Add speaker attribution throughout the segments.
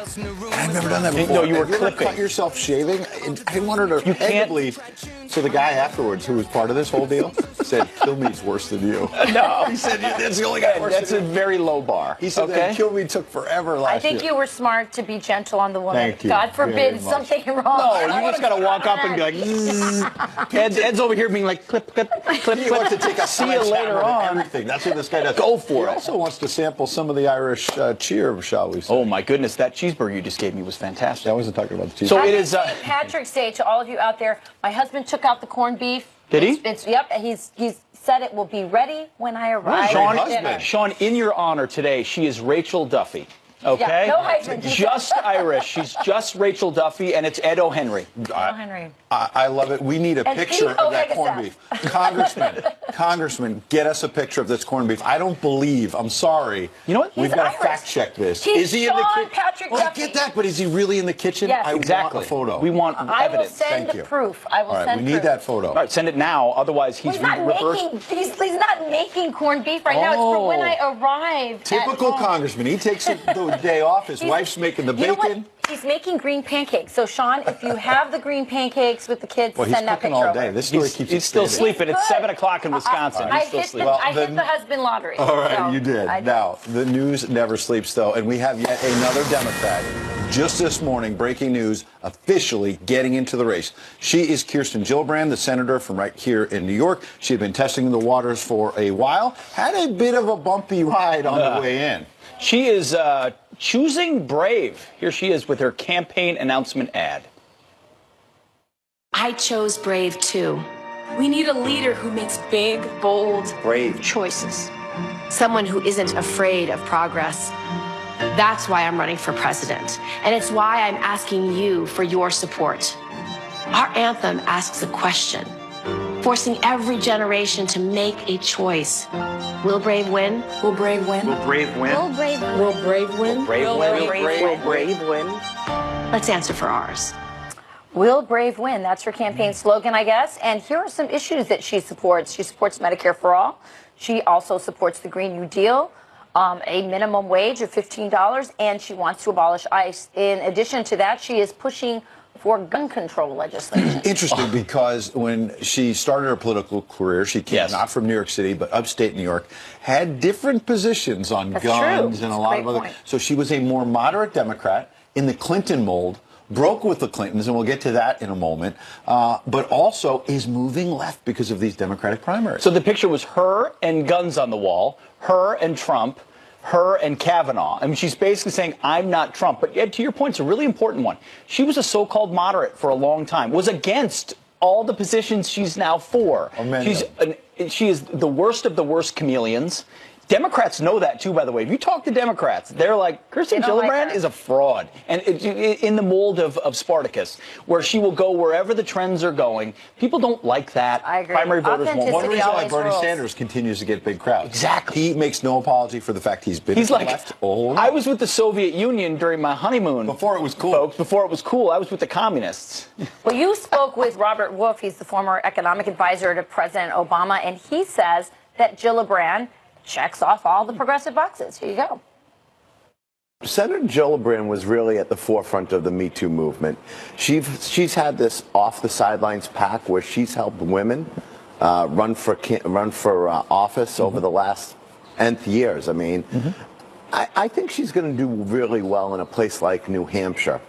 Speaker 1: I've never done that before.
Speaker 2: No, you were
Speaker 1: Have you ever
Speaker 2: clipping.
Speaker 1: cut yourself shaving? I wanted to
Speaker 2: You can't
Speaker 1: believe. So the guy afterwards, who was part of this whole deal, said, "Kill me's worse than you."
Speaker 2: No.
Speaker 1: He said, "That's the only guy worse
Speaker 2: That's a
Speaker 1: than you."
Speaker 2: very low bar.
Speaker 1: He said
Speaker 2: okay?
Speaker 1: that Kill Me took forever last year.
Speaker 3: I think you were smart to be gentle on the woman.
Speaker 1: Thank you
Speaker 3: God
Speaker 1: very
Speaker 3: forbid
Speaker 1: much.
Speaker 3: something wrong.
Speaker 2: No, you just got to walk up and be like, Zzz. Ed's over here being like, clip, clip, clip,
Speaker 1: He wants to
Speaker 2: clip.
Speaker 1: take a
Speaker 2: See you later
Speaker 1: sledgehammer to
Speaker 2: on.
Speaker 1: everything. That's what this guy does.
Speaker 2: Go for
Speaker 1: He
Speaker 2: it.
Speaker 1: also wants to sample some of the Irish cheer, shall we say.
Speaker 2: Oh, my goodness. That cheeseburger you just gave me was fantastic.
Speaker 1: I wasn't talking about the cheese.
Speaker 2: So
Speaker 3: Happy
Speaker 2: it is.
Speaker 3: St. Patrick's Day to all of you out there. My husband took out the corned beef.
Speaker 2: Did he?
Speaker 3: Yep. He's said it will be ready when I arrive.
Speaker 1: Sean-
Speaker 3: at dinner.
Speaker 2: Sean, in your honor today, she is Rachel Duffy. Okay?
Speaker 3: Yeah, no hyphen.
Speaker 2: Just Irish. She's just Rachel Duffy, and it's Ed O'Henry.
Speaker 3: Henry.
Speaker 1: I love it. We need a
Speaker 3: And
Speaker 1: picture
Speaker 3: Pete
Speaker 1: of that corned
Speaker 3: O'Hagan.
Speaker 1: beef. Congressman, get us a picture of this corned beef. I don't believe. I'm sorry.
Speaker 2: You know what?
Speaker 1: We've
Speaker 3: He's
Speaker 1: got to
Speaker 3: Irish.
Speaker 1: fact check this.
Speaker 3: He's
Speaker 1: is he in the
Speaker 3: Sean
Speaker 1: kitchen?
Speaker 3: Patrick
Speaker 1: Well, I
Speaker 3: Duffy.
Speaker 1: get that, but is he really in the kitchen?
Speaker 3: Yes.
Speaker 1: I
Speaker 2: Exactly.
Speaker 1: want a photo.
Speaker 2: We want
Speaker 3: I will
Speaker 2: evidence.
Speaker 3: send
Speaker 1: Thank
Speaker 3: the
Speaker 1: you.
Speaker 3: proof. I will
Speaker 1: All right,
Speaker 3: send
Speaker 1: we need
Speaker 3: proof.
Speaker 1: that photo.
Speaker 2: All right, send it now. Otherwise, he's
Speaker 3: He's not
Speaker 2: reversed.
Speaker 3: making. He's not making corned beef right now. It's for when I arrive.
Speaker 1: Typical
Speaker 3: at home.
Speaker 1: congressman. He takes the day off. His wife's making the
Speaker 3: You know what?
Speaker 1: bacon.
Speaker 3: He's making green pancakes. So, Sean, if you have the green pancakes with the kids,
Speaker 1: Well, he's
Speaker 3: send that
Speaker 1: cooking
Speaker 3: picture
Speaker 1: all day.
Speaker 3: over.
Speaker 1: This story
Speaker 2: He's,
Speaker 1: keeps
Speaker 2: he's still
Speaker 1: expanding.
Speaker 2: sleeping. It's
Speaker 3: Good.
Speaker 2: 7 o'clock in Wisconsin.
Speaker 3: I
Speaker 2: He's still
Speaker 3: hit
Speaker 2: sleeping.
Speaker 3: I hit the husband lottery.
Speaker 1: All right,
Speaker 3: So,
Speaker 1: you did.
Speaker 3: I did.
Speaker 1: Now, the news never sleeps, though, and we have yet another Democrat just this morning, breaking news, officially getting into the race. She is Kirsten Gillibrand, the senator from right here in New York. She had been testing the waters for a while, had a bit of a bumpy ride on the way in.
Speaker 2: She is choosing brave. Here she is with her campaign announcement ad.
Speaker 4: I chose brave too. We need a leader who makes big, bold,
Speaker 1: Brave.
Speaker 4: choices. Someone who isn't afraid of progress. That's why I'm running for president. And it's why I'm asking you for your support. Our anthem asks a question, forcing every generation to make a choice. Will Brave win? Will Brave win?
Speaker 2: Will Brave win?
Speaker 3: Will Brave win?
Speaker 4: Will Brave win?
Speaker 2: Brave
Speaker 4: Will
Speaker 2: win?
Speaker 4: Brave win? Let's answer for ours.
Speaker 3: Will Brave win? That's her campaign slogan, I guess. And here are some issues that she supports. She supports Medicare for all. She also supports the Green New Deal, a minimum wage of $15, and she wants to abolish ICE. In addition to that, she is pushing for gun control legislation.
Speaker 1: Interesting, because when she started her political career, she came
Speaker 2: Yes.
Speaker 1: not from New York City, but upstate New York, had different positions on
Speaker 3: That's
Speaker 1: guns
Speaker 3: true.
Speaker 1: and a
Speaker 3: That's a
Speaker 1: lot
Speaker 3: great
Speaker 1: of other.
Speaker 3: point.
Speaker 1: So she was a more moderate Democrat in the Clinton mold. Broke with the Clintons, and we'll get to that in a moment, but also is moving left because of these Democratic primaries.
Speaker 2: So the picture was her and guns on the wall, her and Trump, her and Kavanaugh. I mean, she's basically saying, I'm not Trump. But Ed, to your point, it's a really important one. She was a so-called moderate for a long time, was against all the positions she's now for. She is the worst of the worst chameleons. Democrats know that, too, by the way. If you talk to Democrats, they're like, Kirsten
Speaker 3: They don't like
Speaker 2: Gillibrand
Speaker 3: her.
Speaker 2: is a fraud. And in the mold of Spartacus, where she will go wherever the trends are going. People don't like that.
Speaker 3: I agree.
Speaker 2: Primary voters won't.
Speaker 3: Authenticity
Speaker 1: One reason why
Speaker 3: always
Speaker 1: Bernie
Speaker 3: rules.
Speaker 1: Sanders continues to get big crowds.
Speaker 2: Exactly.
Speaker 1: He makes no apology for the fact he's been
Speaker 2: He's
Speaker 1: to the
Speaker 2: like,
Speaker 1: left all
Speaker 2: I was with the Soviet Union during my honeymoon.
Speaker 1: Before it was cool.
Speaker 2: Folks, before it was cool, I was with the communists.
Speaker 3: Well, you spoke with Robert Wolf. He's the former economic advisor to President Obama, and he says that Gillibrand checks off all the progressive boxes. Here you go.
Speaker 5: Senator Gillibrand was really at the forefront of the Me Too movement. She's had this off the sidelines pack where she's helped women run for office over the last nth years. I mean, I think she's going to do really well in a place like New Hampshire.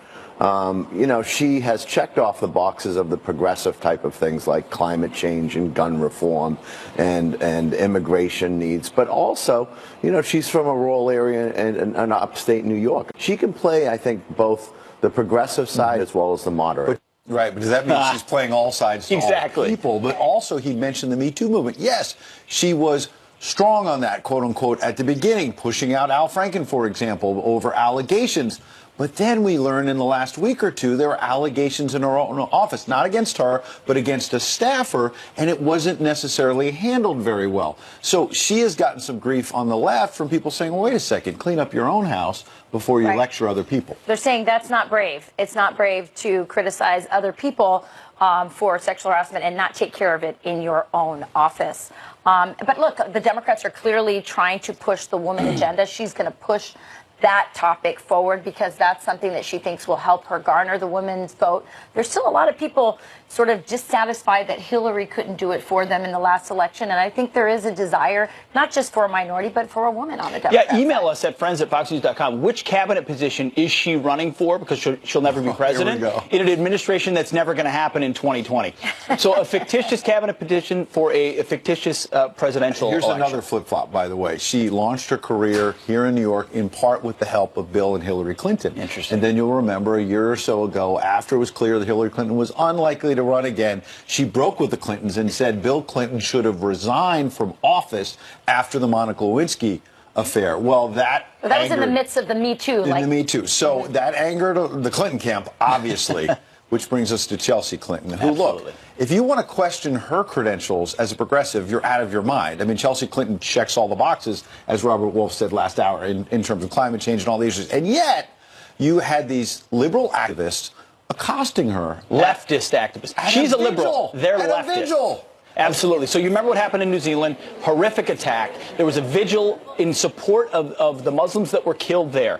Speaker 5: You know, she has checked off the boxes of the progressive type of things like climate change and gun reform and immigration needs. But also, you know, she's from a rural area in upstate New York. She can play, I think, both the progressive side as well as the moderate.
Speaker 1: Right, but does that mean she's playing all sides to
Speaker 2: Exactly.
Speaker 1: all people? But also, he mentioned the Me Too movement. Yes, she was strong on that, quote unquote, at the beginning, pushing out Al Franken, for example, over allegations. But then we learned in the last week or two there were allegations in her own office, not against her, but against a staffer, and it wasn't necessarily handled very well. So she has gotten some grief on the left from people saying, well, wait a second, clean up your own house before you
Speaker 3: Right.
Speaker 1: lecture other people.
Speaker 3: They're saying that's not brave. It's not brave to criticize other people for sexual harassment and not take care of it in your own office. But look, the Democrats are clearly trying to push the woman agenda. She's going to push that topic forward because that's something that she thinks will help her garner the women's vote. There's still a lot of people sort of dissatisfied that Hillary couldn't do it for them in the last election, and I think there is a desire, not just for a minority, but for a woman on the Democrat
Speaker 2: Yeah, email
Speaker 3: side.
Speaker 2: us at friends@foxnews.com. Which cabinet position is she running for? Because she'll never be president in an administration that's never going to happen in 2020. So a fictitious cabinet position for a fictitious presidential
Speaker 1: Here's
Speaker 2: election.
Speaker 1: another flip-flop, by the way. She launched her career here in New York in part with the help of Bill and Hillary Clinton.
Speaker 2: Interesting.
Speaker 1: And then you'll remember a year or so ago, after it was clear that Hillary Clinton was unlikely to run again, she broke with the Clintons and said Bill Clinton should have resigned from office after the Monica Lewinsky affair. Well, that
Speaker 3: was in the midst of the Me Too.
Speaker 1: In the Me Too. So that angered the Clinton camp, obviously. Which brings us to Chelsea Clinton, who, look, if you want to question her credentials as a progressive, you're out of your mind. I mean, Chelsea Clinton checks all the boxes, as Robert Wolf said last hour, in terms of climate change and all these issues. And yet, you had these liberal activists accosting her.
Speaker 2: Leftist activists. She's a liberal. They're
Speaker 1: at
Speaker 2: leftist.
Speaker 1: a vigil.
Speaker 2: Absolutely. So you remember what happened in New Zealand? Horrific attack. There was a vigil in support of the Muslims that were killed there.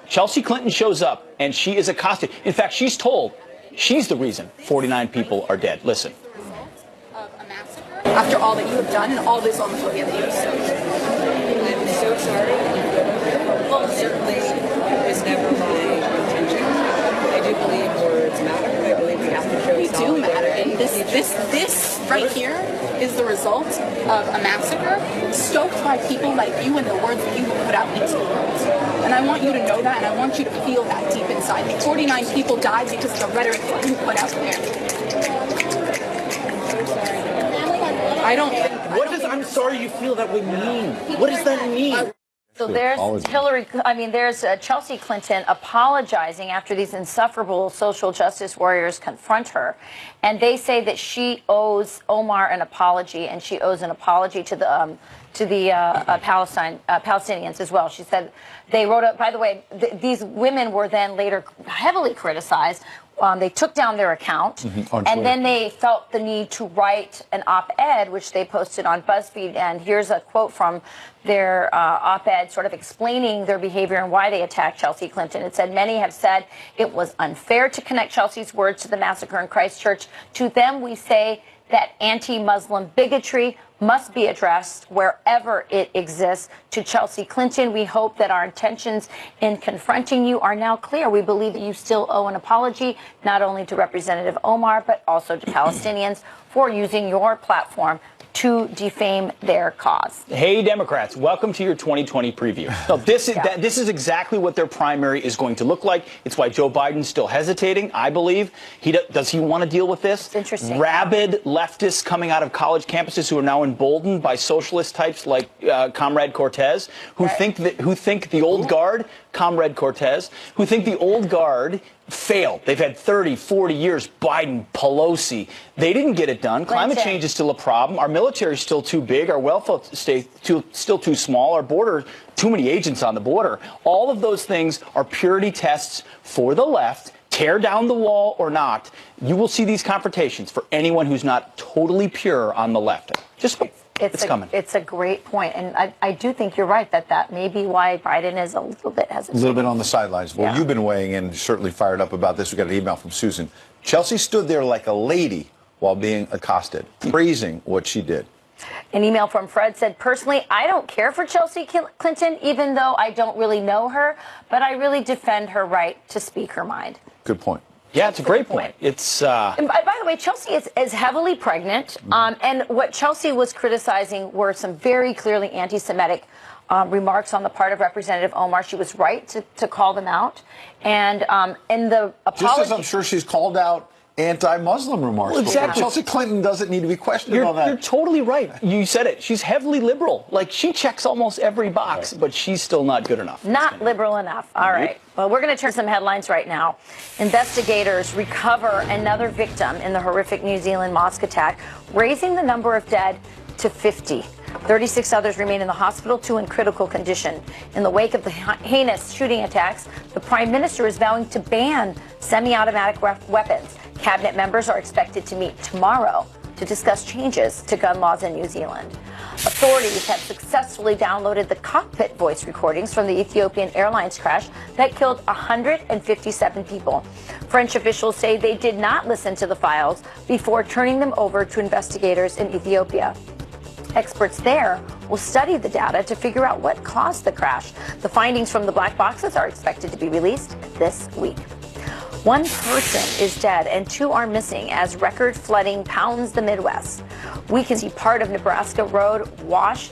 Speaker 2: Chelsea Clinton shows up, and she is accosted. In fact, she's told she's the reason 49 people are dead. Listen.
Speaker 6: After all that you have done and all this homophobia that you have sowed.
Speaker 7: I'm so sorry. Well, certainly it was never my intention. I do believe words matter. I believe we have to show
Speaker 6: They do matter.
Speaker 7: solidarity.
Speaker 6: And this right here is the result of a massacre stoked by people like you and the words that you will put out into the world. And I want you to know that, and I want you to feel that deep inside. 49 people died because of the rhetoric that you put out there. I don't think...
Speaker 8: What does "I'm sorry you feel that way" mean? What does that mean?
Speaker 3: So there's there's Chelsea Clinton apologizing after these insufferable social justice warriors confront her. And they say that she owes Omar an apology, and she owes an apology to the Palestinians as well. She said they wrote up, by the way, these women were then later heavily criticized. They took down their account, and then they felt the need to write an op-ed, which they posted on BuzzFeed. And here's a quote from their op-ed sort of explaining their behavior and why they attacked Chelsea Clinton. It said, many have said it was unfair to connect Chelsea's words to the massacre in Christchurch. To them, we say that anti-Muslim bigotry must be addressed wherever it exists. To Chelsea Clinton, we hope that our intentions in confronting you are now clear. We believe that you still owe an apology, not only to Representative Omar, but also to Palestinians for using your platform to defame their cause.
Speaker 2: Hey, Democrats, welcome to your 2020 preview. Now, this is exactly what their primary is going to look like. It's why Joe Biden's still hesitating, I believe. Does he want to deal with this?
Speaker 3: It's interesting.
Speaker 2: Rabid leftists coming out of college campuses who are now emboldened by socialist types like Comrade Cortez, who think the old guard, Comrade Cortez, who think the old guard failed. They've had 30, 40 years, Biden, Pelosi. They didn't get it done. Climate change is still a problem. Our military is still too big. Our welfare state still too small. Our border, too many agents on the border. All of those things are purity tests for the left. Tear down the wall or not, you will see these confrontations for anyone who's not totally pure on the left. Just wait. It's coming.
Speaker 3: It's a great point. And I do think you're right that may be why Biden is a little bit hesitant.
Speaker 1: A little bit on the sidelines. Well,
Speaker 3: Yeah.
Speaker 1: you've been weighing in, certainly fired up about this. We got an email from Susan. Chelsea stood there like a lady while being accosted, praising what she did.
Speaker 3: An email from Fred said, personally, I don't care for Chelsea Clinton, even though I don't really know her, but I really defend her right to speak her mind.
Speaker 1: Good point.
Speaker 2: Yeah, it's a great point. It's
Speaker 3: And by the way, Chelsea is heavily pregnant, and what Chelsea was criticizing were some very clearly anti-Semitic remarks on the part of Representative Omar. She was right to call them out, and in the apology,
Speaker 1: Just as I'm sure she's called out anti-Muslim remarks.
Speaker 2: Well, exactly.
Speaker 1: Chelsea Clinton doesn't need to be questioned on that.
Speaker 2: You're totally right. You said it. She's heavily liberal. Like, she checks almost every box, but she's still not good enough.
Speaker 3: not liberal enough. All right. Well, we're going to turn to some headlines right now. Investigators recover another victim in the horrific New Zealand mosque attack, raising the number of dead to 50. 36 others remain in the hospital, 2 in critical condition. In the wake of the heinous shooting attacks, the Prime Minister is vowing to ban semi-automatic weapons. Cabinet members are expected to meet tomorrow to discuss changes to gun laws in New Zealand. Authorities have successfully downloaded the cockpit voice recordings from the Ethiopian Airlines crash that killed 157 people. French officials say they did not listen to the files before turning them over to investigators in Ethiopia. Experts there will study the data to figure out what caused the crash. The findings from the black boxes are expected to be released this week. One person is dead and 2 are missing as record flooding pounds the Midwest. We can see part of Nebraska Road washed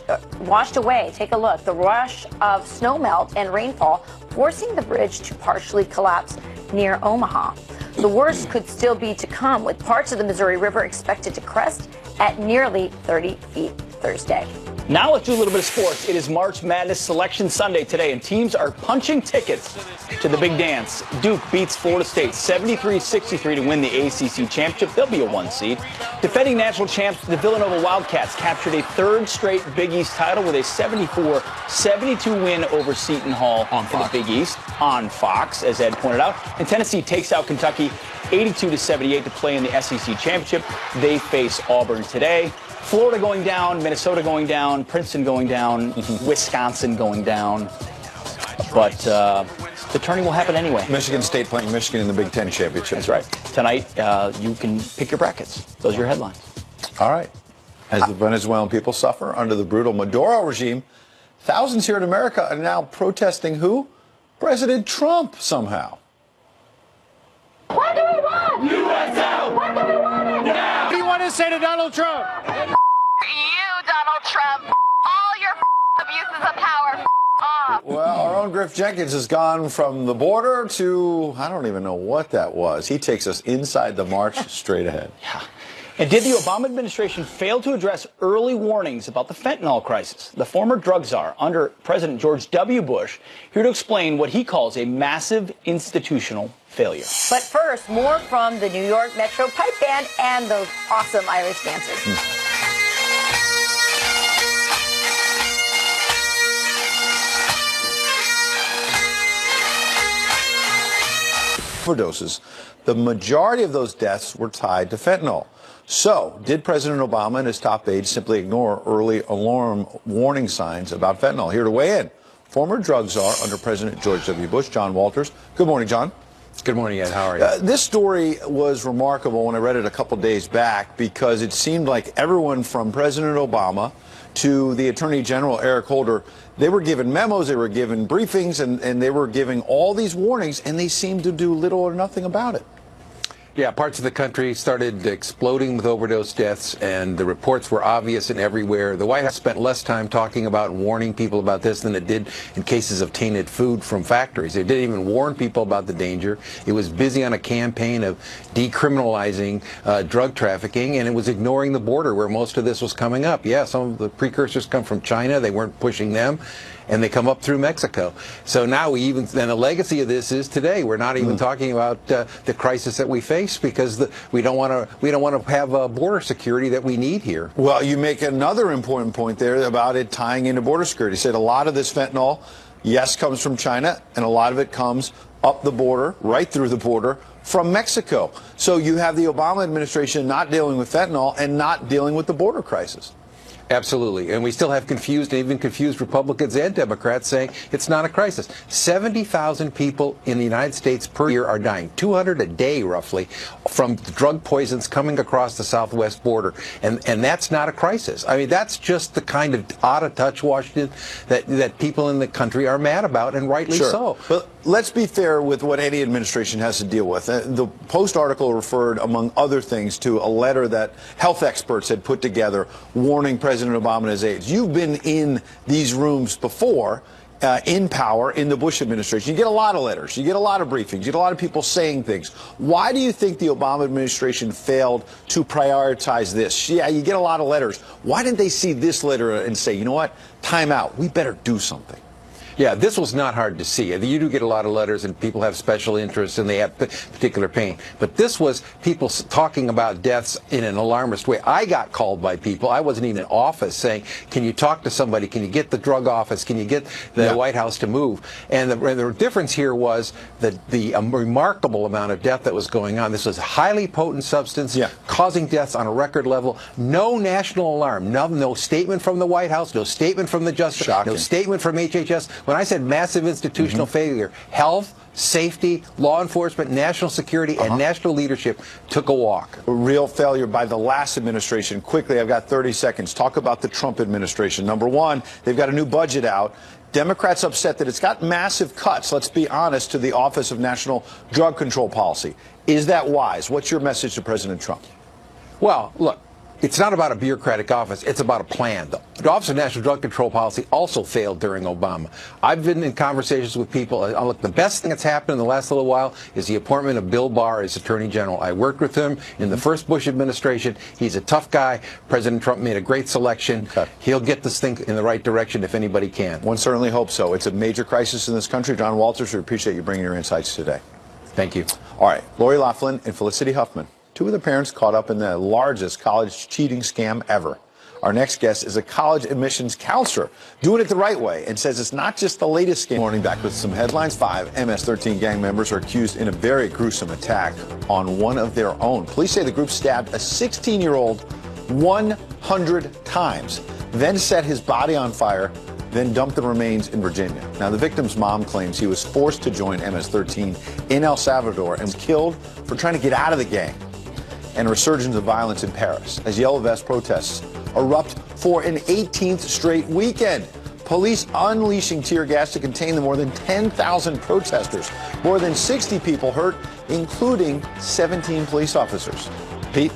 Speaker 3: away. Take a look. The rush of snowmelt and rainfall forcing the bridge to partially collapse near Omaha. The worst could still be to come, with parts of the Missouri River expected to crest at nearly 30 feet Thursday.
Speaker 2: Now let's do a little bit of sports. It is March Madness Selection Sunday today, and teams are punching tickets to the big dance. Duke beats Florida State 73-63 to win the ACC championship. They'll be a 1 seed. Defending national champs, the Villanova Wildcats captured a 3rd straight Big East title with a 74-72 win over Seton Hall for the Big East on Fox, as Ed pointed out. And Tennessee takes out Kentucky 82-78 to play in the SEC championship. They face Auburn today. Florida going down, Minnesota going down, Princeton going down, Wisconsin going down. But the turning will happen anyway.
Speaker 1: Michigan State playing Michigan in the Big Ten championship.
Speaker 2: That's right. Tonight, you can pick your brackets. Those are your headlines.
Speaker 1: All right. As the Venezuelan people suffer under the brutal Maduro regime, thousands here in America are now protesting who? President Trump, somehow.
Speaker 9: What do we want? U.S. out! What do we want now?
Speaker 8: What do you want to say to Donald Trump?
Speaker 9: You, Donald Trump. All your abuses of power off.
Speaker 1: Well, our own Griff Jenkins has gone from the border to, I don't even know what that was. He takes us inside the march straight ahead.
Speaker 2: Yeah. And did the Obama administration fail to address early warnings about the fentanyl crisis? The former drug czar under President George W. Bush here to explain what he calls a massive institutional failure.
Speaker 3: But first, more from the New York Metro Pipe Band and those awesome Irish dancers.
Speaker 1: Overdoses. The majority of those deaths were tied to fentanyl. So, did President Obama and his top aides simply ignore early alarm warning signs about fentanyl? Here to weigh in, former drug czar under President George W. Bush, John Walters. Good morning, John.
Speaker 10: Good morning, Ed. How are you?
Speaker 1: This story was remarkable when I read it a couple days back because it seemed like everyone from President Obama to the Attorney General, Eric Holder, they were given memos, they were given briefings, and they were giving all these warnings, and they seemed to do little or nothing about it.
Speaker 10: Yeah, parts of the country started exploding with overdose deaths, and the reports were obvious and everywhere. The White House spent less time talking about and warning people about this than it did in cases of tainted food from factories. It didn't even warn people about the danger. It was busy on a campaign of decriminalizing drug trafficking, and it was ignoring the border where most of this was coming up. Yeah, some of the precursors come from China. They weren't pushing them. And they come up through Mexico. So now and the legacy of this is today. We're not even talking about the crisis that we face because we don't want to have a border security that we need here.
Speaker 1: Well, you make another important point there about it tying into border security. You said a lot of this fentanyl, yes, comes from China, and a lot of it comes up the border, right through the border, from Mexico. So you have the Obama administration not dealing with fentanyl and not dealing with the border crisis.
Speaker 10: Absolutely. And we still have confused Republicans and Democrats saying it's not a crisis. 70,000 people in the United States per year are dying, 200 a day roughly, from drug poisons coming across the southwest border. And that's not a crisis. I mean, that's just the kind of out of touch Washington that people in the country are mad about, and rightly so.
Speaker 1: But let's be fair with what any administration has to deal with. The Post article referred, among other things, to a letter that health experts had put together warning President Obama and his aides. You've been in these rooms before, in power, in the Bush administration. You get a lot of letters. You get a lot of briefings. You get a lot of people saying things. Why do you think the Obama administration failed to prioritize this? Yeah, you get a lot of letters. Why didn't they see this letter and say, you know what, time out, we better do something?
Speaker 10: Yeah, this was not hard to see. You do get a lot of letters, and people have special interests, and they have particular pain. But this was people talking about deaths in an alarmist way. I got called by people. I wasn't even in office saying, can you talk to somebody? Can you get the drug office? Can you get the White House to move? And the difference here was that the remarkable amount of death that was going on. This was a highly potent substance causing deaths on a record level. No national alarm. No statement from the White House. No statement from the Justice. No statement from HHS. When I said massive institutional failure, health, safety, law enforcement, national security, and national leadership took a walk.
Speaker 1: A real failure by the last administration. Quickly, I've got 30 seconds. Talk about the Trump administration. Number one, they've got a new budget out. Democrats upset that it's got massive cuts, let's be honest, to the Office of National Drug Control Policy. Is that wise? What's your message to President Trump?
Speaker 10: Well, look. It's not about a bureaucratic office. It's about a plan. The Office of National Drug Control Policy also failed during Obama. I've been in conversations with people. Look, the best thing that's happened in the last little while is the appointment of Bill Barr as Attorney General. I worked with him in the first Bush administration. He's a tough guy. President Trump made a great selection. He'll get this thing in the right direction if anybody can.
Speaker 1: One certainly hopes so. It's a major crisis in this country. John Walters, we appreciate you bringing your insights today.
Speaker 10: Thank you.
Speaker 1: All right, Lori Loughlin and Felicity Huffman. Two of the parents caught up in the largest college cheating scam ever. Our next guest is a college admissions counselor doing it the right way and says it's not just the latest scam. Morning back with some headlines. 5 MS-13 gang members are accused in a very gruesome attack on one of their own. Police say the group stabbed a 16-year-old 100 times, then set his body on fire, then dumped the remains in Virginia. Now, the victim's mom claims he was forced to join MS-13 in El Salvador and was killed for trying to get out of the gang. And a resurgence of violence in Paris as Yellow Vest protests erupt for an 18th straight weekend. Police unleashing tear gas to contain the more than 10,000 protesters. More than 60 people hurt, including 17 police officers. Pete?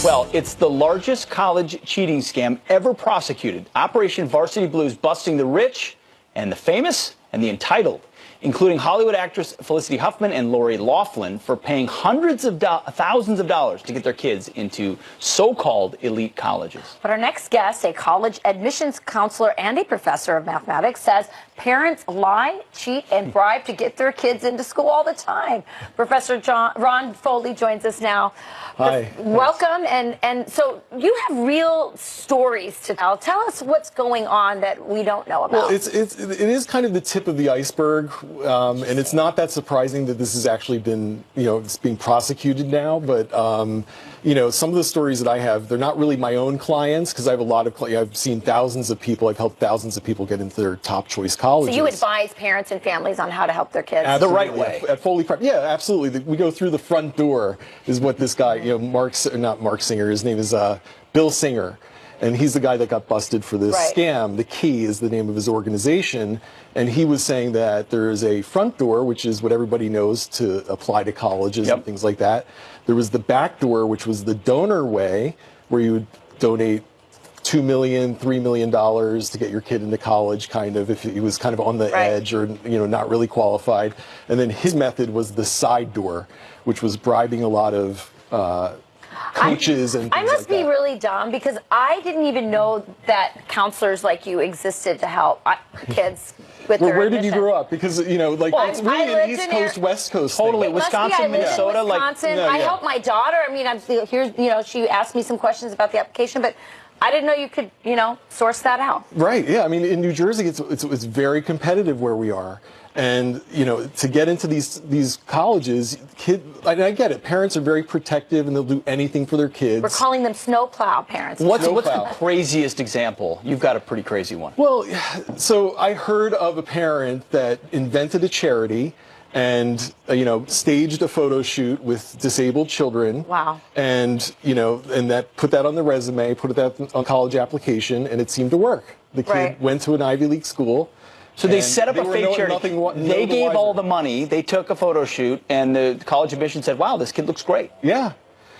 Speaker 2: Well, it's the largest college cheating scam ever prosecuted. Operation Varsity Blues busting the rich and the famous and the entitled, including Hollywood actress Felicity Huffman and Lori Loughlin for paying hundreds of thousands of dollars to get their kids into so-called elite colleges.
Speaker 3: But our next guest, a college admissions counselor and a professor of mathematics, says parents lie, cheat, and bribe to get their kids into school all the time. Professor Ron Foley joins us now.
Speaker 11: Hi.
Speaker 3: Welcome. And so you have real stories to tell. Tell us what's going on that we don't know about.
Speaker 11: Well, it is kind of the tip of the iceberg, and it's not that surprising that this has actually been, it's being prosecuted now. But, some of the stories that I have, they're not really my own clients because I have a lot of, I've seen thousands of people, I've helped thousands of people get into their top choice colleges.
Speaker 3: So you advise parents and families on how to help their kids
Speaker 11: Absolutely.
Speaker 3: the right way.
Speaker 11: At Foley Prep, yeah, absolutely. We go through the front door is what this guy, not Mark Singer, his name is Bill Singer. And he's the guy that got busted for this scam. The Key is the name of his organization. And he was saying that there is a front door, which is what everybody knows to apply to colleges and things like that. There was the back door, which was the donor way, where you would donate $2 million, $3 million to get your kid into college, kind of, if he was kind of on the edge or, not really qualified. And then his method was the side door, which was bribing a lot of coaches and things
Speaker 3: I must
Speaker 11: like
Speaker 3: be
Speaker 11: that.
Speaker 3: really dumb because I didn't even know that counselors like you existed to help kids with their
Speaker 11: Where did you
Speaker 3: admission.
Speaker 11: grow up? Because, it's really an East Coast, West Coast thing.
Speaker 2: Totally.
Speaker 3: It must be,
Speaker 2: Wisconsin,
Speaker 3: I lived
Speaker 2: Minnesota,
Speaker 3: in Wisconsin.
Speaker 11: like-
Speaker 3: I helped my daughter. I mean, I'm here. She asked me some questions about the application, but I didn't know you could, source that out.
Speaker 11: Right. Yeah. I mean, in New Jersey, it's very competitive where we are. And, to get into these colleges, I get it. Parents are very protective and they'll do anything for their kids.
Speaker 3: We're calling them snowplow parents.
Speaker 2: What's the craziest example? You've got a pretty crazy one.
Speaker 11: Well, so I heard of a parent that invented a charity and, staged a photo shoot with disabled children.
Speaker 3: Wow.
Speaker 11: And, and put that on the resume, put that on college application, and it seemed to work. The kid went to an Ivy League school.
Speaker 2: So they set up a fake charity. They gave all the money. They took a photo shoot, and the college admission said, "Wow, this kid looks great."
Speaker 11: Yeah.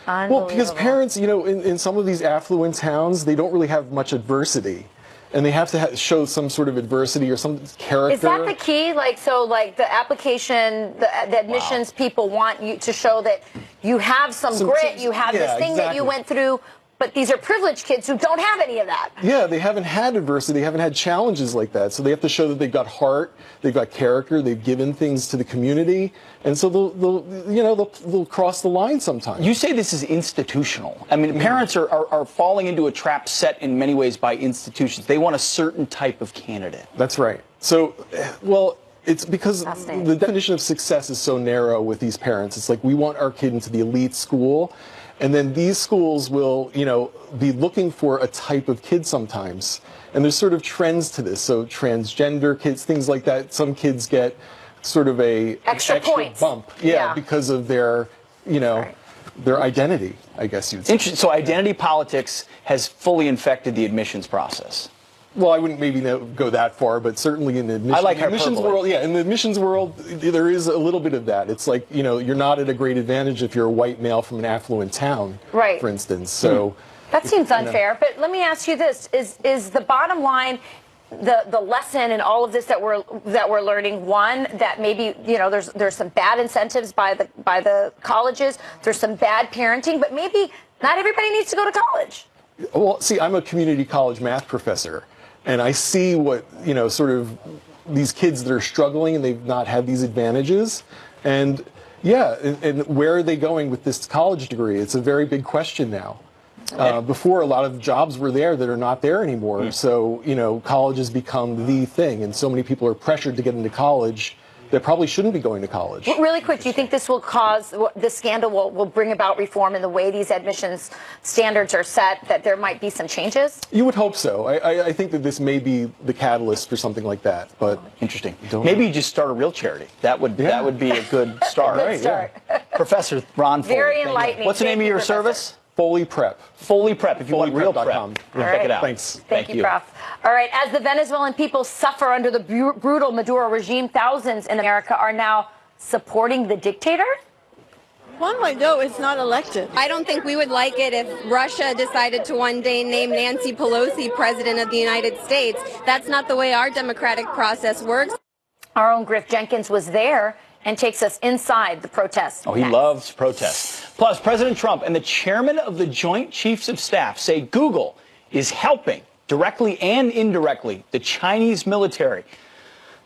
Speaker 11: Well, because parents, in some of these affluent towns, they don't really have much adversity, and they have to show some sort of adversity or some character.
Speaker 3: Is that the key? Like the application, the admissions people want you to show that you have some grit, you have this thing that you went through. But these are privileged kids who don't have any of that.
Speaker 11: Yeah, they haven't had adversity, they haven't had challenges like that. So they have to show that they've got heart, they've got character, they've given things to the community, and so they'll cross the line sometimes.
Speaker 2: You say this is institutional. I mean, parents are falling into a trap set in many ways by institutions. They want a certain type of candidate.
Speaker 11: That's right. So, well, it's because the definition of success is so narrow with these parents. It's like, we want our kid into the elite school, and then these schools will, be looking for a type of kid sometimes. And there's sort of trends to this. So transgender kids, things like that. Some kids get sort of a
Speaker 3: extra points
Speaker 11: bump, because of their, their identity, I guess you'd say.
Speaker 2: Interesting. So identity politics has fully infected the admissions process.
Speaker 11: Well, I wouldn't maybe go that far, but certainly in the admissions world, in the admissions world, there is a little bit of that. It's like, you're not at a great advantage if you're a white male from an affluent town,
Speaker 3: right,
Speaker 11: for instance. So
Speaker 3: that seems unfair. But let me ask you this: is the bottom line, the lesson in all of this that we're learning, one, that maybe there's some bad incentives by the colleges, there's some bad parenting, but maybe not everybody needs to go to college.
Speaker 11: Well, see, I'm a community college math professor. And I see what, sort of these kids that are struggling and they've not had these advantages. And and where are they going with this college degree? It's a very big question now. Before, a lot of jobs were there that are not there anymore. So, college has become the thing. And so many people are pressured to get into college that probably shouldn't be going to college.
Speaker 3: Well, really quick, do you think this will cause, this scandal will bring about reform in the way these admissions standards are set, that there might be some changes?
Speaker 11: You would hope so. I think that this may be the catalyst for something like that. But
Speaker 2: interesting. Maybe you just start a real charity. That would be a good start.
Speaker 3: Good start.
Speaker 2: Yeah. Professor Ron Foley.
Speaker 3: Very enlightening.
Speaker 2: What's the name of your service?
Speaker 11: Foley Prep.
Speaker 2: Foley Prep, if you want real prep.
Speaker 11: Check
Speaker 2: it out.
Speaker 11: Thanks.
Speaker 3: Thank you, Prof. All right, as the Venezuelan people suffer under the brutal Maduro regime, thousands in America are now supporting the dictator?
Speaker 12: Juan Guaidó is not elected.
Speaker 13: I don't think we would like it if Russia decided to one day name Nancy Pelosi president of the United States. That's not the way our democratic process works.
Speaker 3: Our own Griff Jenkins was there and takes us inside the protests.
Speaker 2: Oh, he loves protests. Plus, President Trump and the chairman of the Joint Chiefs of Staff say Google is helping, directly and indirectly, the Chinese military.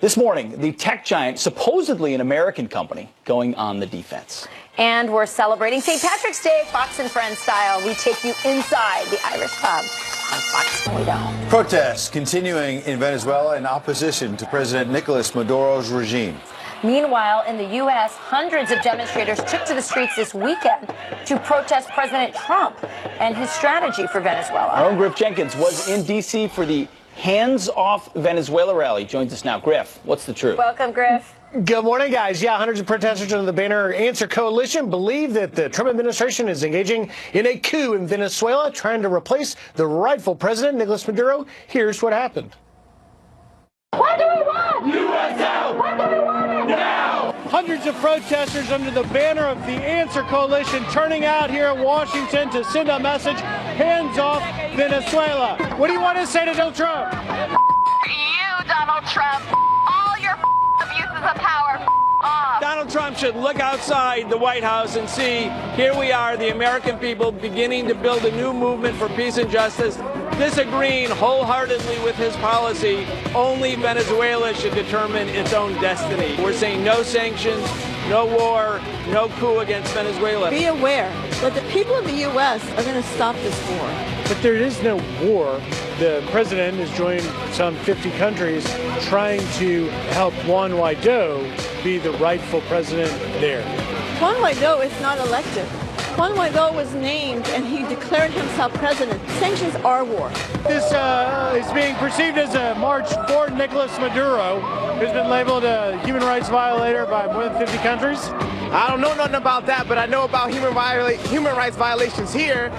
Speaker 2: This morning, the tech giant, supposedly an American company, going on the defense.
Speaker 3: And we're celebrating St. Patrick's Day, Fox and Friends style. We take you inside the Irish pub on Fox and we don't.
Speaker 1: Protests continuing in Venezuela in opposition to President Nicolas Maduro's regime.
Speaker 3: Meanwhile, in the U.S., hundreds of demonstrators took to the streets this weekend to protest President Trump and his strategy for Venezuela.
Speaker 2: Our own Griff Jenkins was in D.C. for the Hands Off Venezuela rally. Joins us now. Griff, what's the truth?
Speaker 3: Welcome, Griff.
Speaker 14: Good morning, guys. Yeah, hundreds of protesters under the banner Answer Coalition believe that the Trump administration is engaging in a coup in Venezuela, trying to replace the rightful president, Nicolas Maduro. Here's what happened.
Speaker 9: What do we want?
Speaker 14: U.S. out!
Speaker 9: What do we want
Speaker 14: now? Hundreds of protesters under the banner of the Answer Coalition turning out here in Washington to send a message, hands off Venezuela. What do you want to say to Donald Trump?
Speaker 9: You, Donald Trump. All your abuses of power. Off.
Speaker 15: Donald Trump should look outside the White House and see, here we are, the American people beginning to build a new movement for peace and justice, disagreeing wholeheartedly with his policy. Only Venezuela should determine its own destiny. We're saying no sanctions, no war, no coup against Venezuela.
Speaker 12: Be aware that the people of the U.S. are going to stop this war.
Speaker 14: But there is no war. The president has joined some 50 countries trying to help Juan Guaidó be the rightful president there.
Speaker 12: Juan Guaidó is not elected. Juan Guaidó was named and he declared himself president. Sanctions are war.
Speaker 14: This is being perceived as a march for Nicolas Maduro, who's been labeled a human rights violator by more than 50 countries.
Speaker 16: I don't know nothing about that, but I know about human rights violations here.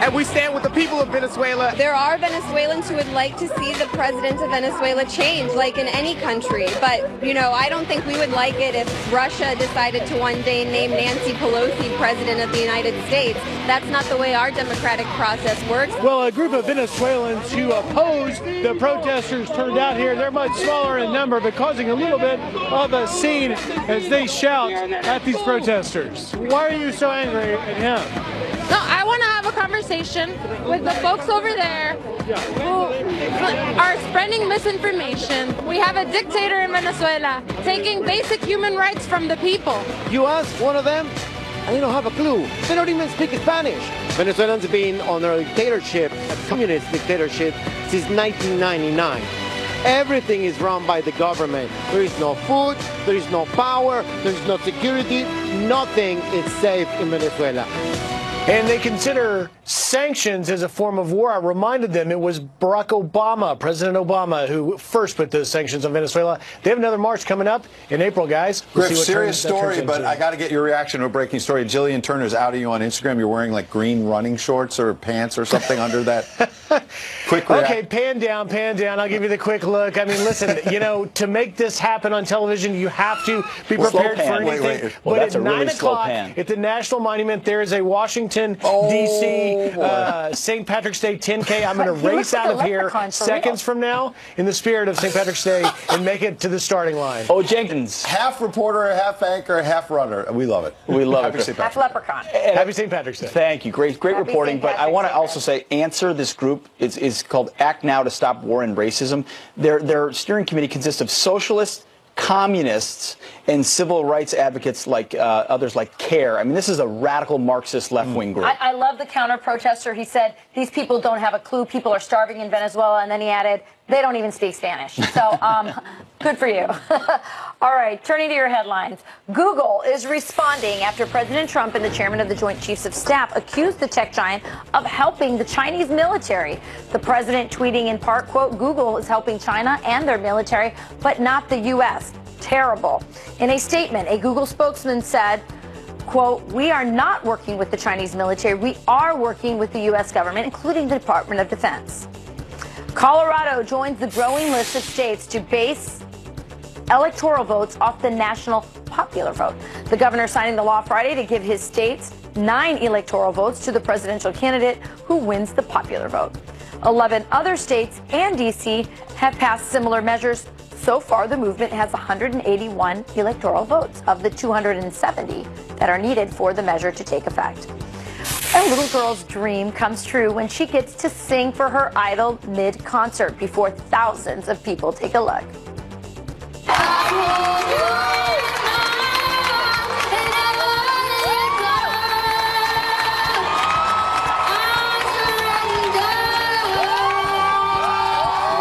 Speaker 16: And we stand with the people of Venezuela.
Speaker 13: There are Venezuelans who would like to see the president of Venezuela change, like in any country. But, I don't think we would like it if Russia decided to one day name Nancy Pelosi president of the United States. That's not the way our democratic process works.
Speaker 14: Well, a group of Venezuelans who oppose the protesters turned out here. They're much smaller in number, but causing a little bit of a scene as they shout at these protesters. Why are you so angry at him?
Speaker 17: No, I want to have a conversation conversation with the folks over there who are spreading misinformation. We have a dictator in Venezuela taking basic human rights from the people.
Speaker 18: You ask one of them, and they don't have a clue. They don't even speak Spanish. Venezuelans have been on a dictatorship, a communist dictatorship, since 1999. Everything is run by the government. There is no food, there is no power, there is no security. Nothing is safe in Venezuela.
Speaker 14: And they consider sanctions as a form of war. I reminded them it was Barack Obama, President Obama, who first put those sanctions on Venezuela. They have another march coming up in April, guys. We'll
Speaker 1: Griff, serious story, but I got to get your reaction to a breaking story. Jillian Turner's out of you on Instagram. You're wearing like green running shorts or pants or something under that. Quick reaction.
Speaker 14: Okay, pan down. I'll give you the quick look. I mean, listen, you know, to make this happen on television, you have to be prepared for anything.
Speaker 2: Well,
Speaker 14: but
Speaker 2: that's
Speaker 14: at
Speaker 2: a really
Speaker 14: 9
Speaker 2: slow
Speaker 14: o'clock
Speaker 2: pan.
Speaker 14: at the National Monument, there is a Washington, D.C. St. Patrick's Day 10K. I'm going to race out of here seconds from now in the spirit of St. Patrick's Day and make it to the starting line.
Speaker 2: Oh, Jenkins.
Speaker 1: Half reporter, half anchor, half runner. We love it.
Speaker 2: We love
Speaker 1: Happy
Speaker 2: it.
Speaker 1: St.
Speaker 3: Half
Speaker 1: Patrick's.
Speaker 3: leprechaun.
Speaker 14: Happy St. Patrick's Day.
Speaker 2: Thank you. Great
Speaker 3: Happy
Speaker 2: reporting.
Speaker 3: St.
Speaker 2: But I want to
Speaker 3: Patrick's
Speaker 2: also say, Answer, this group, is called Act Now to Stop War and Racism. Their steering committee consists of socialists, communists, and civil rights advocates like others like CARE. I mean, this is a radical Marxist left-wing group.
Speaker 3: I love the counter-protester. He said, these people don't have a clue. People are starving in Venezuela. And then he added, they don't even speak Spanish. So good for you. All right, turning to your headlines. Google is responding after President Trump and the chairman of the Joint Chiefs of Staff accused the tech giant of helping the Chinese military. The president tweeting in part, quote, Google is helping China and their military, but not the U.S. Terrible. In a statement, a Google spokesman said, quote, we are not working with the Chinese military. We are working with the U.S. government, including the Department of Defense. Colorado joins the growing list of states to base electoral votes off the national popular vote. The governor signing the law Friday to give his states 9 electoral votes to the presidential candidate who wins the popular vote. 11 other states and D.C. have passed similar measures. So far, the movement has 181 electoral votes of the 270 that are needed for the measure to take effect. A little girl's dream comes true when she gets to sing for her idol mid-concert before thousands of people take a look.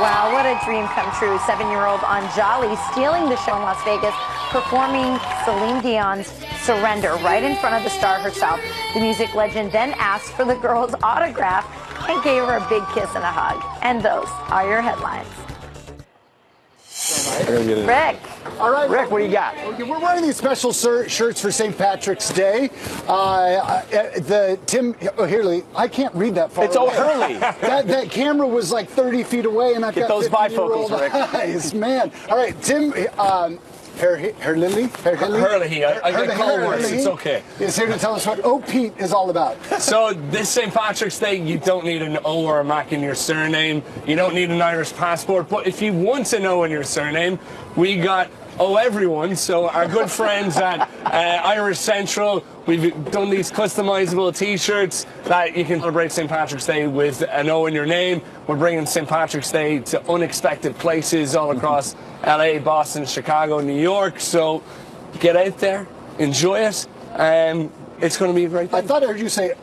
Speaker 3: Wow, what a dream come true. 7-year-old Anjali stealing the show in Las Vegas, performing Celine Dion's Surrender right in front of the star herself. The music legend then asked for the girl's autograph and gave her a big kiss and a hug. And those are your headlines. Rick.
Speaker 14: All right,
Speaker 2: Rick, what do you got?
Speaker 19: Okay, we're wearing these special shirts for St. Patrick's Day. Here, Lee, I can't read that far.
Speaker 2: It's O'Hurley.
Speaker 19: that camera was like 30 feet away, and I've
Speaker 2: Get
Speaker 19: got
Speaker 2: those bifocals, Rick.
Speaker 19: eyes, man. All right, Tim. Hurley.
Speaker 20: I get call worse. It's okay.
Speaker 19: Is here to tell us what O-Pete is all about.
Speaker 20: So this St. Patrick's Day, you don't need an O or a Mac in your surname. You don't need an Irish passport. But if you want an O in your surname, we got O everyone. So our good friends at Irish Central, we've done these customizable T-shirts that you can celebrate St. Patrick's Day with an O in your name. We're bringing St. Patrick's Day to unexpected places all across LA, Boston, Chicago, New York. So get out there, enjoy it. It's going to be a great day.
Speaker 19: I thought I heard you say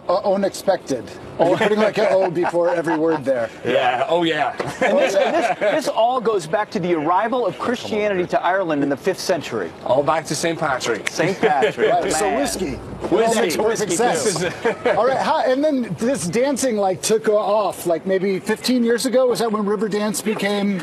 Speaker 19: unexpected. You're putting like an O before every word there.
Speaker 20: Yeah, oh yeah.
Speaker 2: And this all goes back to the arrival of Christianity to Ireland in the 5th century.
Speaker 20: All back to St. Patrick.
Speaker 2: St. Patrick.
Speaker 19: Right, so whiskey. Whiskey sense. All right, and then this dancing like took off like maybe 15 years ago. Was that when Riverdance became?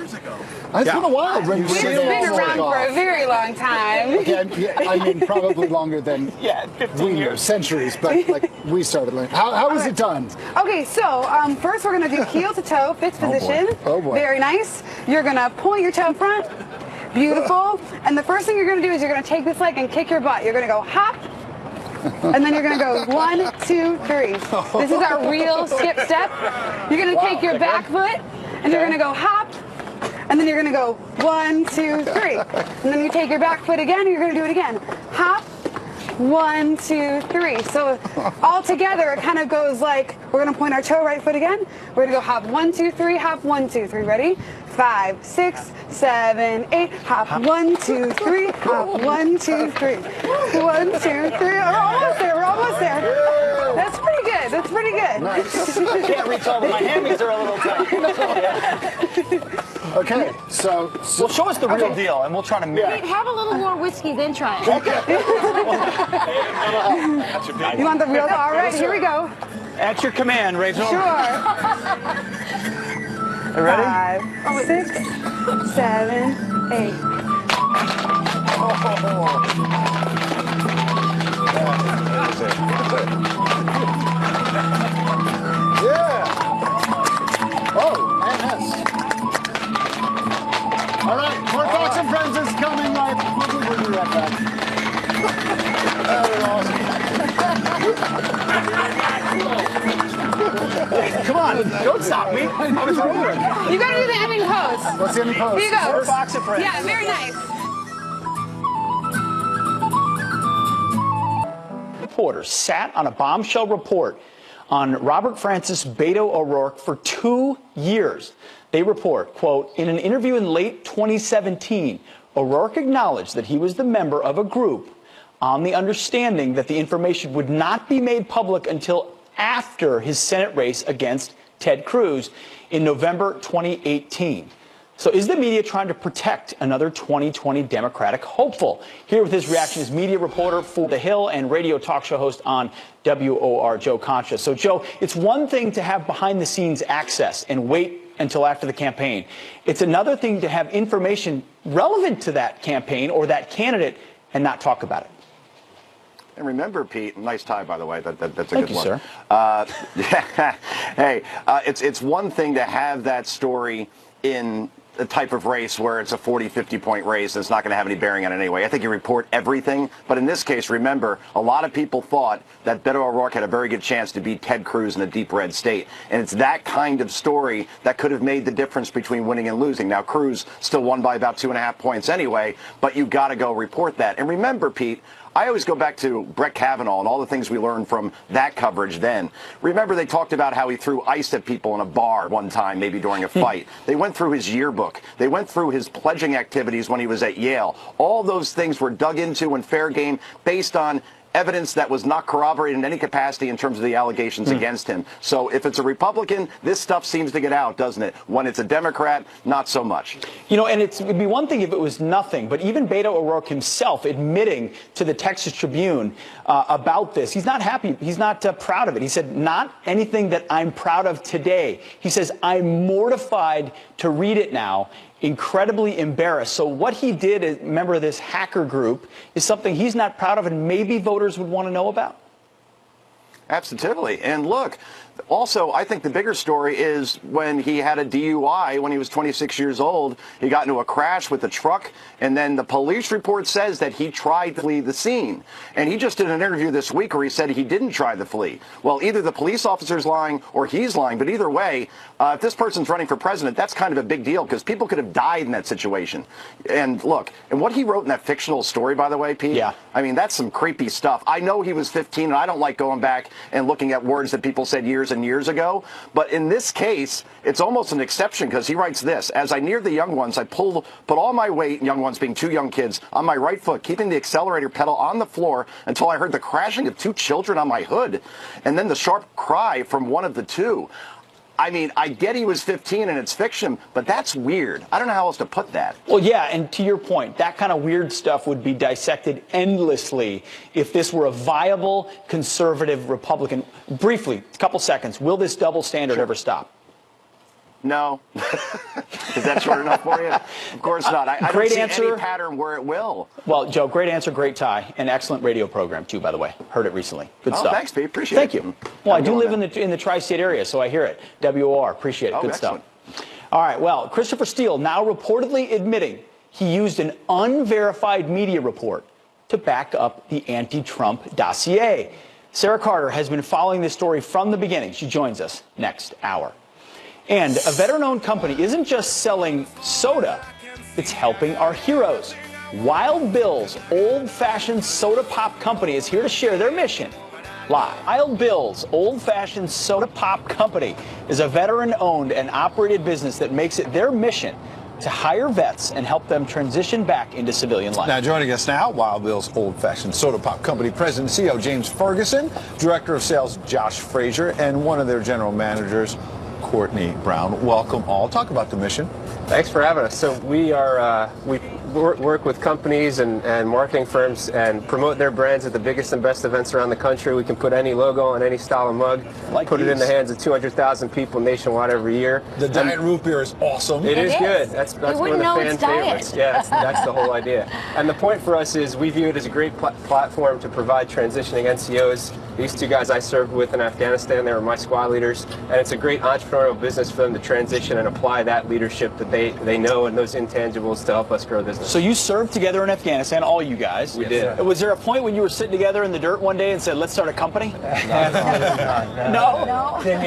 Speaker 19: It's been a while.
Speaker 21: It's been around for a very long time.
Speaker 19: Okay, I mean probably longer than
Speaker 21: 15 years.
Speaker 19: Centuries, but like we started learning. How is it done?
Speaker 21: Okay, so first we're going to do heel to toe, fixed position.
Speaker 19: Oh boy.
Speaker 21: Very nice. You're going to point your toe in front. Beautiful. And the first thing you're going to do is you're going to take this leg and kick your butt. You're going to go hop. And then you're going to go 1, 2, 3. This is our real skip step. You're going to take your back foot and you're going to go hop. And then you're going to go 1, 2, 3. And then you take your back foot again and you're going to do it again. Hop. 1, 2, 3. So all together, it kind of goes like, we're going to point our toe, right foot again. We're going to go hop 1, 2, 3, hop 1, 2, 3. Ready? 5, 6, 7, 8. Hop 1, 2, 3. Hop 1, 2, 3. 1, 2, 3. We're almost there. We're almost there. That's pretty good. That's pretty good.
Speaker 2: Nice. I can't reach over. My hammies are a little tight.
Speaker 19: Okay, so
Speaker 2: well, show us the real deal, and we'll try to.
Speaker 3: Wait, have a little more whiskey, then try it.
Speaker 21: You want the real? All right, here we go.
Speaker 2: At your command, Rachel.
Speaker 21: Sure.
Speaker 2: Ready?
Speaker 21: 5, 6, 7, 8.
Speaker 19: Yeah. Oh, yes. All right, more Fox and Friends is coming. We'll be right back.
Speaker 2: Come on, don't stop me. I was rolling.
Speaker 21: You gotta do the ending pose.
Speaker 19: What's the ending pose?
Speaker 21: Here you go.
Speaker 2: More Fox and Friends.
Speaker 21: Yeah, very nice.
Speaker 2: Reporters sat on a bombshell report on Robert Francis Beto O'Rourke for 2 years. They report, quote, in an interview in late 2017, O'Rourke acknowledged that he was the member of a group on the understanding that the information would not be made public until after his Senate race against Ted Cruz in November 2018. So is the media trying to protect another 2020 Democratic hopeful? Here with his reaction is media reporter for The Hill and radio talk show host on WOR, Joe Concha. So, Joe, it's one thing to have behind-the-scenes access and wait until after the campaign. It's another thing to have information relevant to that campaign or that candidate and not talk about it.
Speaker 4: And remember, Pete, nice tie, by the way. That's a
Speaker 2: Thank
Speaker 4: good
Speaker 2: you,
Speaker 4: one.
Speaker 2: Sir.
Speaker 4: Hey, it's one thing to have that story in a type of race where it's a 40, 50-point race and it's not going to have any bearing on it anyway. I think you report everything. But in this case, remember, a lot of people thought that Beto O'Rourke had a very good chance to beat Ted Cruz in a deep red state. And it's that kind of story that could have made the difference between winning and losing. Now, Cruz still won by about 2.5 points anyway, but you got to go report that. And remember, Pete, I always go back to Brett Kavanaugh and all the things we learned from that coverage then. Remember, they talked about how he threw ice at people in a bar one time, maybe during a fight. They went through his yearbook. They went through his pledging activities when he was at Yale. All those things were dug into in fair game based on evidence that was not corroborated in any capacity in terms of the allegations against him. So if it's a Republican, this stuff seems to get out, doesn't it? When it's a Democrat, not so much.
Speaker 2: You know, and it'd be one thing if it was nothing, but even Beto O'Rourke himself admitting to the Texas Tribune about this, he's not happy. He's not proud of it. He said, not anything that I'm proud of today. He says, I'm mortified to read it now. Incredibly embarrassed. So what he did as a member of this hacker group is something he's not proud of and maybe voters would want to know about.
Speaker 4: Absolutely. And look, also, I think the bigger story is when he had a DUI when he was 26 years old. He got into a crash with a truck, and then the police report says that he tried to flee the scene. And he just did an interview this week where he said he didn't try to flee. Well, either the police officer's lying or he's lying, but either way, if this person's running for president, that's kind of a big deal because people could have died in that situation. And look, and what he wrote in that fictional story, by the way, Pete, yeah. I mean, that's some creepy stuff. I know he was 15, and I don't like going back and looking at words that people said years and years ago. But in this case, it's almost an exception because he writes this: as I neared the young ones, I put all my weight, young ones being 2 young kids, on my right foot, keeping the accelerator pedal on the floor until I heard the crashing of 2 children on my hood. And then the sharp cry from one of the 2. I mean, I get he was 15 and it's fiction, but that's weird. I don't know how else to put that.
Speaker 2: Well, yeah, and to your point, that kind of weird stuff would be dissected endlessly if this were a viable conservative Republican. Briefly, a couple seconds, will this double standard ever stop?
Speaker 4: No. Is that short enough for you? Of course not. I don't see any pattern where it will.
Speaker 2: Well, Joe, great answer, great tie, and excellent radio program, too, by the way. Heard it recently. Good stuff.
Speaker 4: Thanks, Pete. Appreciate it.
Speaker 2: Thank you. Well, I do live in the tri-state area, so I hear it. WOR. Appreciate it. Good stuff. All right, well, Christopher Steele now reportedly admitting he used an unverified media report to back up the anti-Trump dossier. Sarah Carter has been following this story from the beginning. She joins us next hour. And a veteran-owned company isn't just selling soda, it's helping our heroes. Wild Bill's old-fashioned soda pop company is here to share their mission live. Wild Bill's old-fashioned soda pop company is a veteran-owned and operated business that makes it their mission to hire vets and help them transition back into civilian life.
Speaker 1: Now joining us now, Wild Bill's old-fashioned soda pop company president and CEO James Ferguson, director of sales Josh Frazier, and one of their general managers, Courtney Brown. Welcome all. Talk about the mission.
Speaker 5: Thanks for having us. So we are we work with companies and marketing firms and promote their brands at the biggest and best events around the country. We can put any logo on any style of mug, put it in the hands of 200,000 people nationwide every year.
Speaker 1: The Diet Root Beer is awesome.
Speaker 5: It is good. That's one of the fan favorites. Yeah, that's the whole idea. And the point for us is we view it as a great platform to provide transitioning NCOs. These two guys I served with in Afghanistan, they were my squad leaders, and it's a great entrepreneurial business for them to transition and apply that leadership that they know and those intangibles to help us grow business.
Speaker 2: So you served together in Afghanistan, all you guys.
Speaker 5: We did.
Speaker 2: Was there a point when you were sitting together in the dirt one day and said, let's start a company? No?
Speaker 22: 10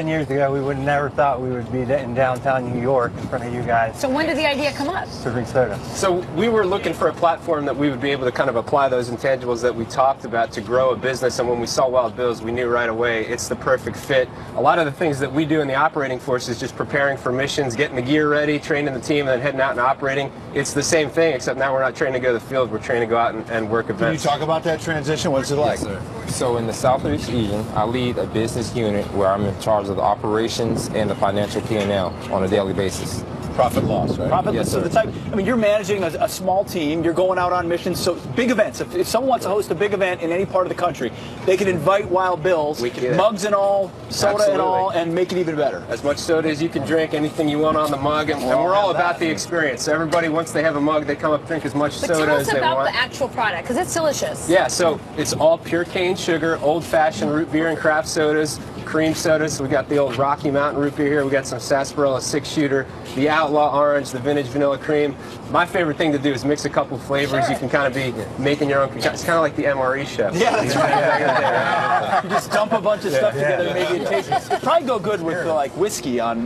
Speaker 22: years ago, we would never thought we would be in downtown New York in front of you guys.
Speaker 3: So when did the idea come up?
Speaker 22: Serving soda.
Speaker 5: So we were looking for a platform that we would be able to kind of apply those intangibles that we talked about to grow a business, and when we saw Wild Bill's, we knew right away it's the perfect fit. A lot of the things that we do in the operating force is just preparing for missions, getting the gear ready, training the team, and then heading out and operating. It's the same thing, except now we're not trained to go to the field, we're trained to go out and work events.
Speaker 1: Can you talk about that transition? What's it like?
Speaker 23: Yes, sir. So in the Southeast region, I lead a business unit where I'm in charge of the operations and the financial P&L on a daily basis.
Speaker 1: Profit loss, right?
Speaker 2: Profit
Speaker 23: Yes,
Speaker 2: so
Speaker 23: sir.
Speaker 2: the type, I mean, you're managing a small team, you're going out on missions, so big events. If someone wants to host a big event in any part of the country, they can invite Wild Bill's, mugs and all, soda and all, and make it even better.
Speaker 5: As much soda as you can drink, anything you want on the mug, and we're all about the experience. So everybody, once they have a mug, they come up, drink as much
Speaker 3: But
Speaker 5: soda
Speaker 3: tell
Speaker 5: as
Speaker 3: us
Speaker 5: they
Speaker 3: about
Speaker 5: want.
Speaker 3: the actual product, because it's delicious.
Speaker 5: Yeah, so it's all pure cane sugar, old-fashioned root beer and craft sodas, cream sodas. So we got the old Rocky Mountain root beer here. We got some sarsaparilla 6-shooter, the Outlaw Orange, the vintage vanilla cream. My favorite thing to do is mix a couple flavors.
Speaker 3: Sure.
Speaker 5: You can kind of be making your own. It's kind of like the MRE chef.
Speaker 2: Yeah, that's right. You just dump a bunch of stuff together and make it taste. It'd probably go good with like whiskey on.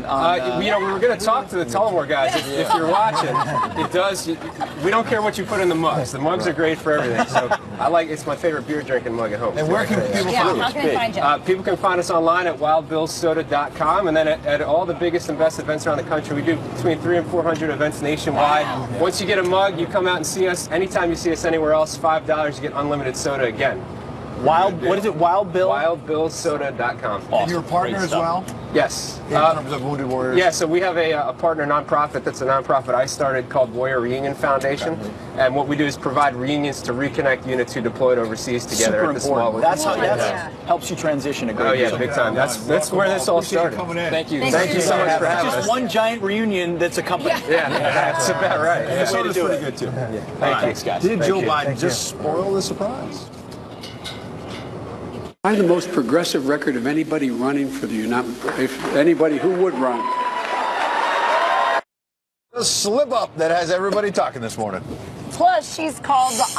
Speaker 5: You know, we were going to talk to the Tullamore guys. If you're watching, it does. We don't care what you put in the mugs. The mugs are great for everything. So it's my favorite beer drinking mug at home.
Speaker 1: And where can people find
Speaker 3: how can they find you?
Speaker 5: People can find us online at wildbillsoda.com, and then at all the biggest and best events around the country. We do between 300 and 400 events nationwide.
Speaker 3: Wow.
Speaker 5: Once you get a mug, you come out and see us. Anytime you see us anywhere else, $5, you get unlimited soda again.
Speaker 2: What is it, Wild Bill?
Speaker 5: WildBillSoda.com.
Speaker 1: And you're a partner as well?
Speaker 5: Yes.
Speaker 1: In terms of Wounded Warriors?
Speaker 5: Yeah, so we have a partner nonprofit that's a nonprofit I started called Warrior Reunion Foundation. Okay. And what we do is provide reunions to reconnect units who deployed overseas together.
Speaker 2: Super
Speaker 5: at the small
Speaker 2: important. That's how helps you transition a great
Speaker 5: Oh, yeah,
Speaker 2: deal.
Speaker 5: big time. That's where this all started.
Speaker 1: Thank you.
Speaker 5: Thank you so much for having
Speaker 2: It's
Speaker 5: us.
Speaker 2: just one giant reunion that's a company.
Speaker 5: Yeah, that's about right.
Speaker 1: That's pretty good, too.
Speaker 2: Thanks, guys.
Speaker 1: Did Joe Biden just spoil the surprise?
Speaker 24: I have the most progressive record of anybody running for the anybody who would run.
Speaker 1: A slip up that has everybody talking this morning.
Speaker 3: Plus, she's called the